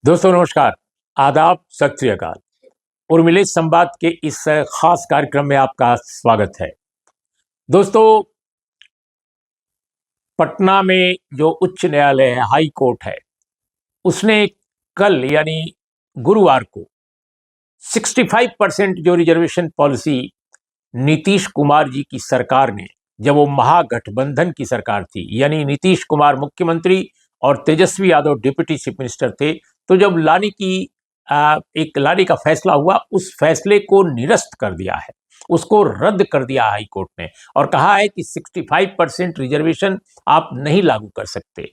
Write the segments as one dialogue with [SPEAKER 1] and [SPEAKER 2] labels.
[SPEAKER 1] दोस्तों नमस्कार, आदाब, सत श्री अकाल। उर्मिले संवाद के इस खास कार्यक्रम में आपका स्वागत है। दोस्तों, पटना में जो उच्च न्यायालय है, हाई कोर्ट है, उसने कल यानी गुरुवार को 65% जो रिजर्वेशन पॉलिसी नीतीश कुमार जी की सरकार ने, जब वो महागठबंधन की सरकार थी, यानी नीतीश कुमार मुख्यमंत्री और Tejashwi Yadav deputy chief minister थे, तो जब लाने का फैसला हुआ, उस फैसले को निरस्त कर दिया है, उसको रद्द कर दिया हाई कोर्ट ने और कहा है कि 65% रिजर्वेशन आप नहीं लागू कर सकते,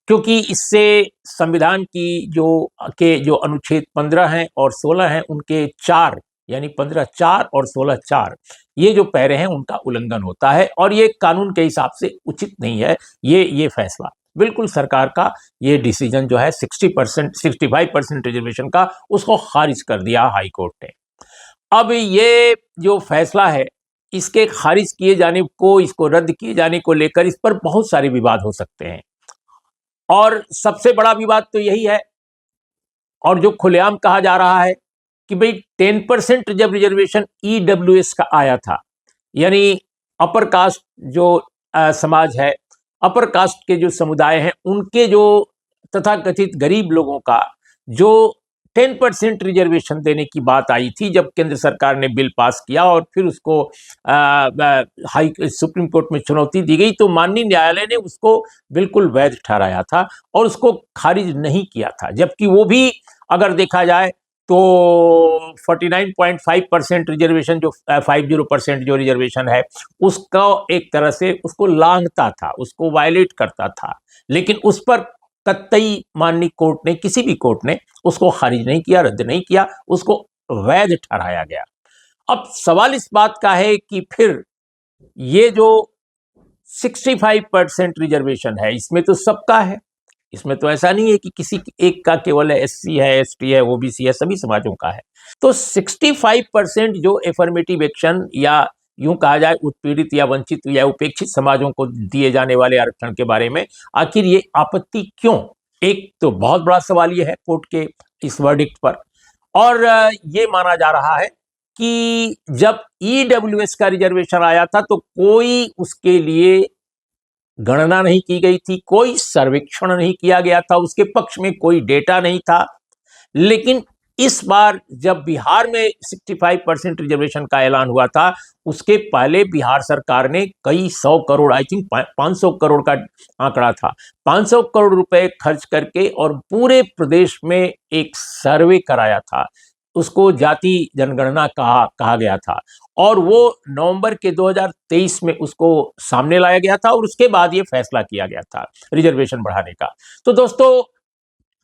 [SPEAKER 1] क्योंकि इससे संविधान की जो अनुच्छेद 15 हैं और 16 हैं, उनके 4 यानी 15(4) और 16(4) ये जो पैरे हैं उनका उल्लंघन होता है और ये कानून के हिसाब से उचित नहीं है। ये फैसला बिल्कुल सरकार का, ये डिसीजन जो है 65% रिजर्वेशन का, उसको खारिज कर दिया हाई कोर्ट ने। अब ये जो फैसला है, इसके खारिज किए जाने को, इसको रद्द किए जाने को लेकर इस पर बहुत सारे विवाद हो सकते हैं और सबसे बड़ा विवाद तो यही है और जो खुलेआम कहा जा रहा है कि भाई 10% जब रिजर्वेशन ईडब्ल्यूएस का आया था, यानी अपर कास्ट जो समाज है, अपर कास्ट के जो समुदाय हैं, उनके जो तथाकथित गरीब लोगों का जो 10% रिजर्वेशन देने की बात आई थी, जब केंद्र सरकार ने बिल पास किया और फिर उसको सुप्रीम कोर्ट में चुनौती दी गई, तो माननीय न्यायालय ने उसको बिल्कुल वैध ठहराया था और उसको खारिज नहीं किया था। जबकि वो भी अगर देखा जाए तो 49.5% रिजर्वेशन, जो 50% जो रिजर्वेशन है, उसका एक तरह से उसको लांघता था, उसको वायलेट करता था, लेकिन उस पर कतई माननीय कोर्ट ने, किसी भी कोर्ट ने उसको खारिज नहीं किया, रद्द नहीं किया, उसको वैध ठहराया गया। अब सवाल इस बात का है कि फिर ये जो 65% रिजर्वेशन है, इसमें तो सबका है, इसमें तो ऐसा नहीं है कि किसी एक का केवल एससी है, एसटी है, ओबीसी है, सभी समाजों का है। तो 65% जो एफर्मेटिव एक्शन या यूं कहा जाए उत्पीड़ित या वंचित या उपेक्षित समाजों को दिए जाने वाले आरक्षण के बारे में आखिर ये आपत्ति क्यों? एक तो बहुत बड़ा सवाल ये है कोर्ट के इस वर्डिक्ट पर, और ये माना जा रहा है कि जब ईडब्ल्यूएस का रिजर्वेशन आया था तो कोई उसके लिए गणना नहीं की गई थी, कोई सर्वेक्षण नहीं किया गया था, उसके पक्ष में कोई डेटा नहीं था। लेकिन इस बार जब बिहार में 65% रिजर्वेशन का ऐलान हुआ था, उसके पहले बिहार सरकार ने कई 100 करोड़, आई थिंक 500 करोड़ का आंकड़ा था, 500 करोड़ रुपए खर्च करके और पूरे प्रदेश में एक सर्वे कराया था, उसको जाति जनगणना कहा गया था, और वो नवंबर के 2023 में उसको सामने लाया गया था और उसके बाद ये फैसला किया गया था रिजर्वेशन बढ़ाने का। तो दोस्तों,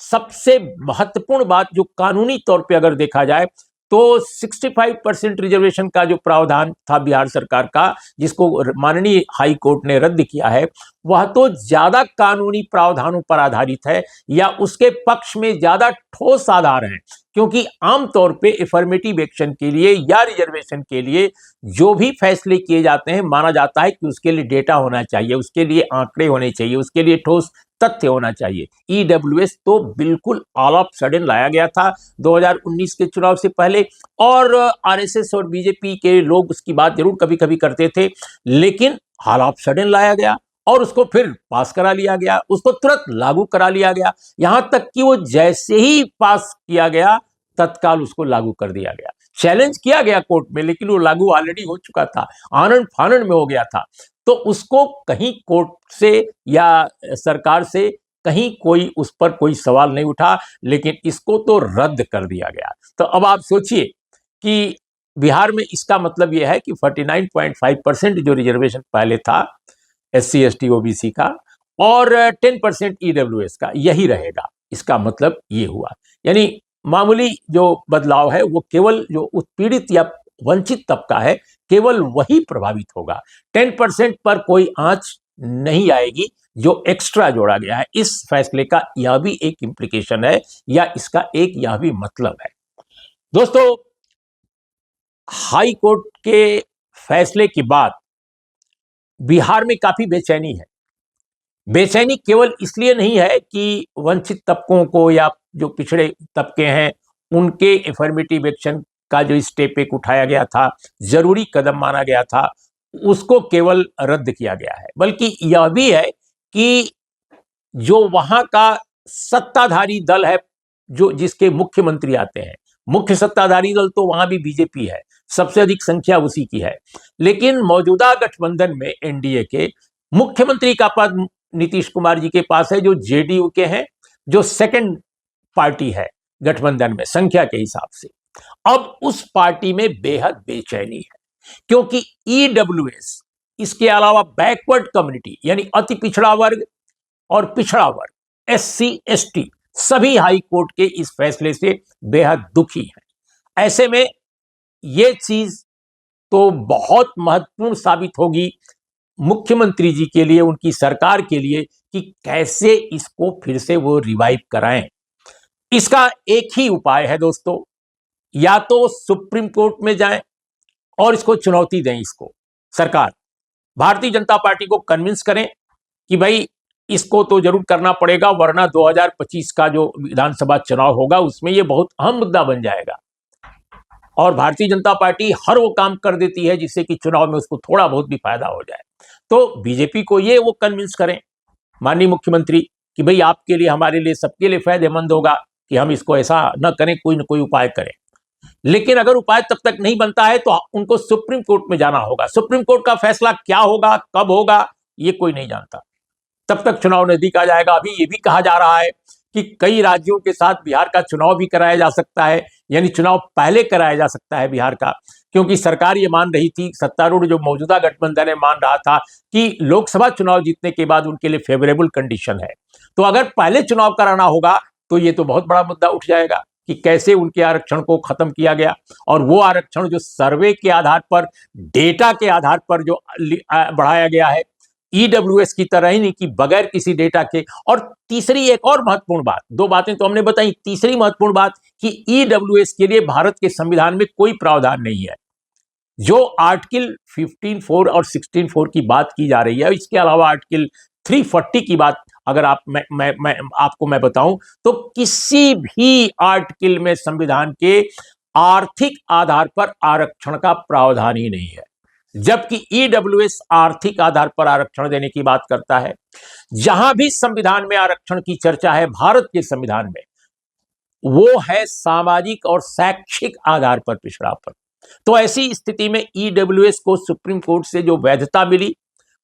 [SPEAKER 1] सबसे महत्वपूर्ण बात जो कानूनी तौर पे अगर देखा जाए तो 65% रिजर्वेशन का जो प्रावधान था बिहार सरकार का, जिसको माननीय हाई कोर्ट ने रद्द किया है, वह तो ज्यादा कानूनी प्रावधानों पर आधारित है या उसके पक्ष में ज्यादा ठोस आधार हैं, क्योंकि आमतौर पे एफर्मेटिव एक्शन के लिए या रिजर्वेशन के लिए जो भी फैसले किए जाते हैं, माना जाता है कि उसके लिए डेटा होना चाहिए, उसके लिए आंकड़े होने चाहिए, उसके लिए ठोस तथ्य होना चाहिए। ईडब्ल्यूएस तो बिल्कुल ऑल ऑफ सडन लाया गया था 2019 के चुनाव से पहले, और आरएसएस और बीजेपी के लोग उसकी बात जरूर कभी कभी करते थे, लेकिन ऑल ऑफ सडन लाया गया और उसको फिर पास करा लिया गया, उसको तुरंत लागू करा लिया गया, यहां तक कि वो जैसे ही पास किया गया तत्काल उसको लागू कर दिया गया। चैलेंज किया गया कोर्ट में, लेकिन वो लागू ऑलरेडी हो चुका था, आनंद फानंद में हो गया था, तो उसको कहीं कोर्ट से या सरकार से कहीं कोई उस पर कोई सवाल नहीं उठा, लेकिन इसको तो रद्द कर दिया गया। तो अब आप सोचिए कि बिहार में इसका मतलब यह है कि 49.5% जो रिजर्वेशन पहले था एससी एसटी ओबीसी का और 10% ईडब्ल्यूएस का, यही रहेगा। इसका मतलब ये हुआ, यानी मामूली जो बदलाव है वो केवल जो उत्पीड़ित या वंचित तबका है, केवल वही प्रभावित होगा। 10% पर कोई आंच नहीं आएगी जो एक्स्ट्रा जोड़ा गया है। इस फैसले का यह भी एक इंप्लीकेशन है या इसका एक यह भी मतलब है। दोस्तों, हाई कोर्ट के फैसले के बाद बिहार में काफी बेचैनी है। बेचैनी केवल इसलिए नहीं है कि वंचित तबकों को या जो पिछड़े तबके हैं उनके एफर्मेटिव एक्शन का जो स्टेप एक उठाया गया था, जरूरी कदम माना गया था, उसको केवल रद्द किया गया है। बल्कि यह भी है कि जो वहां का सत्ताधारी दल है, जो जिसके मुख्यमंत्री आते हैं, मुख्य सत्ताधारी दल तो वहां भी बीजेपी है, सबसे अधिक संख्या उसी की है। लेकिन मौजूदा गठबंधन में एनडीए के मुख्यमंत्री का पद नीतीश कुमार जी के पास है, जो जेडीयू के हैं, जो सेकंड पार्टी है गठबंधन में संख्या के हिसाब से। अब उस पार्टी में बेहद बेचैनी है, क्योंकि ईडब्ल्यूएस, इसके अलावा बैकवर्ड कम्युनिटी यानी अति पिछड़ा वर्ग और पिछड़ा वर्ग, एससी एसटी, सभी हाई कोर्ट के इस फैसले से बेहद दुखी हैं। ऐसे में यह चीज तो बहुत महत्वपूर्ण साबित होगी मुख्यमंत्री जी के लिए, उनकी सरकार के लिए, कि कैसे इसको फिर से वो रिवाइव कराएं। इसका एक ही उपाय है दोस्तों, या तो सुप्रीम कोर्ट में जाएं और इसको चुनौती दें। इसको सरकार भारतीय जनता पार्टी को कन्विंस करें कि भाई इसको तो जरूर करना पड़ेगा, वरना 2025 का जो विधानसभा चुनाव होगा उसमें ये बहुत अहम मुद्दा बन जाएगा। और भारतीय जनता पार्टी हर वो काम कर देती है जिससे कि चुनाव में उसको थोड़ा बहुत भी फायदा हो जाए। तो बीजेपी को ये वो कन्विंस करें माननीय मुख्यमंत्री कि भाई आपके लिए, हमारे लिए, सबके लिए फायदेमंद होगा कि हम इसको ऐसा न करें, कोई न कोई उपाय करें। लेकिन अगर उपाय तब तक नहीं बनता है तो उनको सुप्रीम कोर्ट में जाना होगा। सुप्रीम कोर्ट का फैसला क्या होगा, कब होगा, ये कोई नहीं जानता। तब तक चुनाव नजदीक आ जाएगा। अभी ये भी कहा जा रहा है कि कई राज्यों के साथ बिहार का चुनाव भी कराया जा सकता है, यानी चुनाव पहले कराया जा सकता है बिहार का, क्योंकि सरकार ये मान रही थी, सत्तारूढ़ जो मौजूदा गठबंधन है मान रहा था कि लोकसभा चुनाव जीतने के बाद उनके लिए फेवरेबल कंडीशन है। तो अगर पहले चुनाव कराना होगा तो ये तो बहुत बड़ा मुद्दा उठ जाएगा कि कैसे उनके आरक्षण को खत्म किया गया, और वो आरक्षण जो सर्वे के आधार पर, डेटा के आधार पर जो बढ़ाया गया है, ईडब्ल्यूएस की तरह ही नहीं कि बगैर किसी डेटा के। और तीसरी एक और महत्वपूर्ण बात, दो बातें तो हमने बताई, तीसरी महत्वपूर्ण बात कि ईडब्ल्यूएस के लिए भारत के संविधान में कोई प्रावधान नहीं है। जो आर्टिकल 15(4) और 16(4) की बात की जा रही है, इसके अलावा आर्टिकल 340 की बात अगर आपको मैं बताऊं तो किसी भी आर्टिकल में संविधान के आर्थिक आधार पर आरक्षण का प्रावधान ही नहीं है, जबकि ईडब्ल्यूएस आर्थिक आधार पर आरक्षण देने की बात करता है। जहां भी संविधान में आरक्षण की चर्चा है भारत के संविधान में, वो है सामाजिक और शैक्षिक आधार पर पिछड़ापन। तो ऐसी स्थिति में ईडब्ल्यूएस को सुप्रीम कोर्ट से जो वैधता मिली,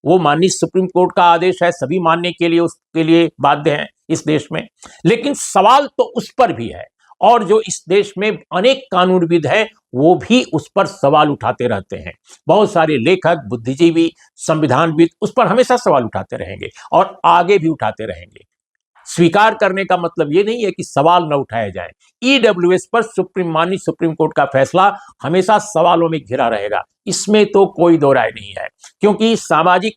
[SPEAKER 1] वो माननीय सुप्रीम कोर्ट का आदेश है, सभी मानने के लिए उसके लिए बाध्य हैं इस देश में। लेकिन सवाल तो उस पर भी है, और जो इस देश में अनेक कानूनविद हैं वो भी उस पर सवाल उठाते रहते हैं। बहुत सारे लेखक, बुद्धिजीवी, संविधानविद उस पर हमेशा सवाल उठाते रहेंगे और आगे भी उठाते रहेंगे। स्वीकार करने का मतलब ये नहीं है कि सवाल न उठाए जाए। ईडब्ल्यूएस पर माननीय सुप्रीम कोर्ट का फैसला हमेशा सवालों में घिरा रहेगा, इसमें तो कोई दो राय नहीं है, क्योंकि सामाजिक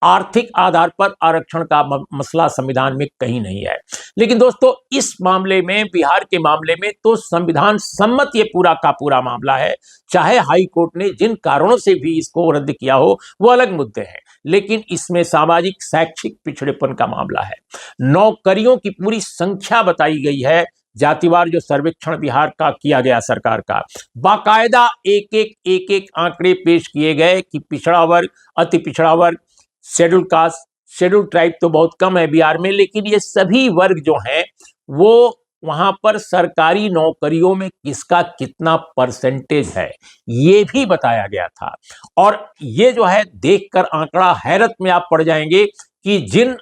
[SPEAKER 1] आर्थिक आधार पर आरक्षण का मसला संविधान में कहीं नहीं है। लेकिन दोस्तों, इस मामले में, बिहार के मामले में तो संविधान सम्मत ये पूरा का पूरा मामला है। चाहे हाई कोर्ट ने जिन कारणों से भी इसको रद्द किया हो वो अलग मुद्दे हैं, लेकिन इसमें सामाजिक शैक्षिक पिछड़ेपन का मामला है। नौकरियों की पूरी संख्या बताई गई है, जातिवार जो सर्वेक्षण बिहार का किया गया सरकार का, बाकायदा एक एक आंकड़े पेश किए गए कि पिछड़ा वर्ग, अति पिछड़ा वर्ग, शेड्यूल कास्ट, शेड्यूल ट्राइब तो बहुत कम है बिहार में, लेकिन ये सभी वर्ग जो हैं वो वहां पर सरकारी नौकरियों में किसका कितना परसेंटेज है ये भी बताया गया था। और ये जो है देखकर आंकड़ा हैरत में आप पड़ जाएंगे कि जिन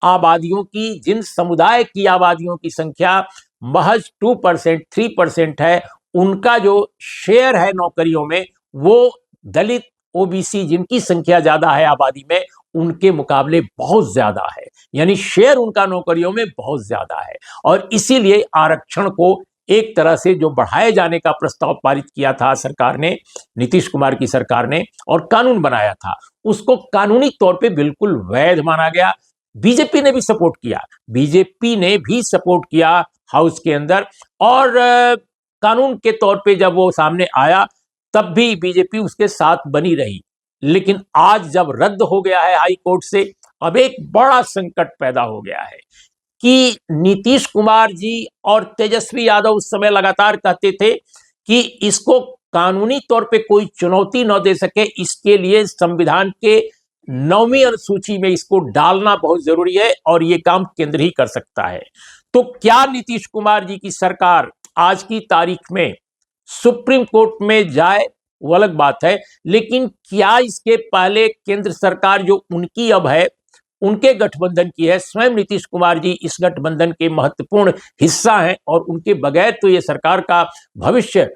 [SPEAKER 1] आबादियों की, जिन समुदाय की आबादियों की संख्या महज 2%, 3% है, उनका जो शेयर है नौकरियों में वो दलित, ओबीसी जिनकी संख्या ज्यादा है आबादी में, उनके मुकाबले बहुत ज्यादा है। यानी शेयर उनका नौकरियों में बहुत ज्यादा है। और इसीलिए आरक्षण को एक तरह से जो बढ़ाए जाने का प्रस्ताव पारित किया था सरकार ने, नीतीश कुमार की सरकार ने, और कानून बनाया था, उसको कानूनी तौर पे बिल्कुल वैध माना गया। बीजेपी ने भी सपोर्ट किया, बीजेपी ने भी सपोर्ट किया हाउस के अंदर, और कानून के तौर पे जब वो सामने आया तब भी बीजेपी उसके साथ बनी रही। लेकिन आज जब रद्द हो गया है हाई कोर्ट से, अब एक बड़ा संकट पैदा हो गया है। कि नीतीश कुमार जी और तेजस्वी यादव उस समय लगातार कहते थे कि इसको कानूनी तौर पे कोई चुनौती न दे सके, इसके लिए संविधान के 9वीं अनुसूची में इसको डालना बहुत जरूरी है और ये काम केंद्र ही कर सकता है। तो क्या नीतीश कुमार जी की सरकार आज की तारीख में सुप्रीम कोर्ट में जाए वो अलग बात है, लेकिन क्या इसके पहले केंद्र सरकार जो उनकी अब है, उनके गठबंधन की है, स्वयं नीतीश कुमार जी इस गठबंधन के महत्वपूर्ण हिस्सा हैं और उनके बगैर तो ये सरकार का भविष्य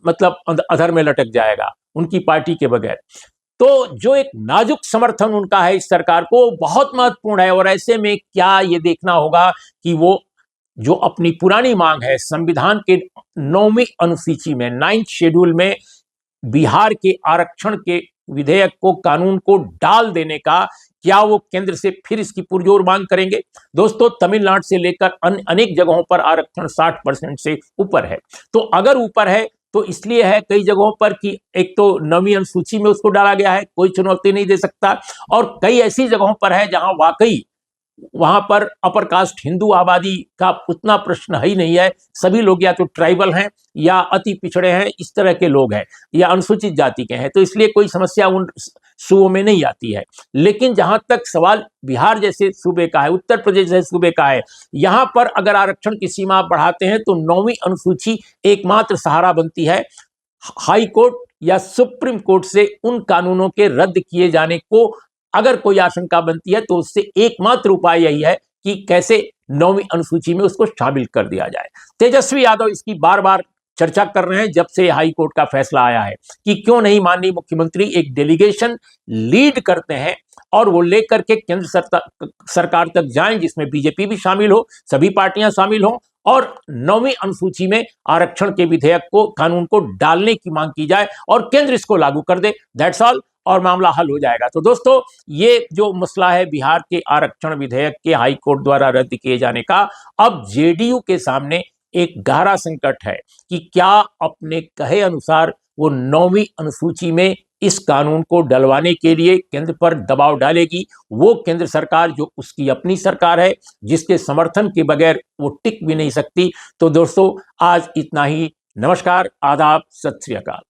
[SPEAKER 1] मतलब अधर में लटक जाएगा उनकी पार्टी के बगैर। तो जो एक नाजुक समर्थन उनका है इस सरकार को, बहुत महत्वपूर्ण है और ऐसे में क्या ये देखना होगा कि वो जो अपनी पुरानी मांग है संविधान के 9वीं अनुसूची में 9th शेड्यूल में बिहार के आरक्षण के विधेयक को, कानून को डाल देने का, क्या वो केंद्र से फिर इसकी पुरजोर मांग करेंगे? दोस्तों, तमिलनाडु से लेकर अनेक जगहों पर आरक्षण 60% से ऊपर है। तो अगर ऊपर है तो इसलिए है कई जगहों पर कि एक तो 9वीं अनुसूची में उसको डाला गया है, कोई चुनौती नहीं दे सकता, और कई ऐसी जगहों पर है जहां वाकई वहां पर अपर कास्ट हिंदू आबादी का उतना प्रश्न ही नहीं है। सभी लोग या तो ट्राइबल हैं या अति पिछड़े हैं, इस तरह के लोग हैं या अनुसूचित जाति के हैं, तो इसलिए कोई समस्या उन सूबों में नहीं आती है। लेकिन जहां तक सवाल बिहार जैसे सूबे का है, उत्तर प्रदेश जैसे सूबे का है, यहां पर अगर आरक्षण की सीमा बढ़ाते हैं तो 9वीं अनुसूची एकमात्र सहारा बनती है हाई कोर्ट या सुप्रीम कोर्ट से उन कानूनों के रद्द किए जाने को। अगर कोई आशंका बनती है तो उससे एकमात्र उपाय यही है कि कैसे 9वीं अनुसूची में उसको शामिल कर दिया जाए। तेजस्वी यादव इसकी बार बार चर्चा कर रहे हैं जब से हाई कोर्ट का फैसला आया है कि क्यों नहीं माननीय मुख्यमंत्री एक डेलीगेशन लीड करते हैं और वो लेकर के केंद्र सरकार तक जाएं, जिसमें बीजेपी भी शामिल हो, सभी पार्टियां शामिल हो और 9वीं अनुसूची में आरक्षण के विधेयक को, कानून को डालने की मांग की जाए और केंद्र इसको लागू कर दे। दैट्स ऑल, और मामला हल हो जाएगा। तो दोस्तों, ये जो मसला है बिहार के आरक्षण विधेयक के हाई कोर्ट द्वारा रद्द किए जाने का, अब जेडीयू के सामने एक गहरा संकट है कि क्या अपने कहे अनुसार वो 9वीं अनुसूची में इस कानून को डलवाने के लिए केंद्र पर दबाव डालेगी। वो केंद्र सरकार जो उसकी अपनी सरकार है, जिसके समर्थन के बगैर वो टिक भी नहीं सकती। तो दोस्तों, आज इतना ही। नमस्कार, आदाब, सत श्री अकाल।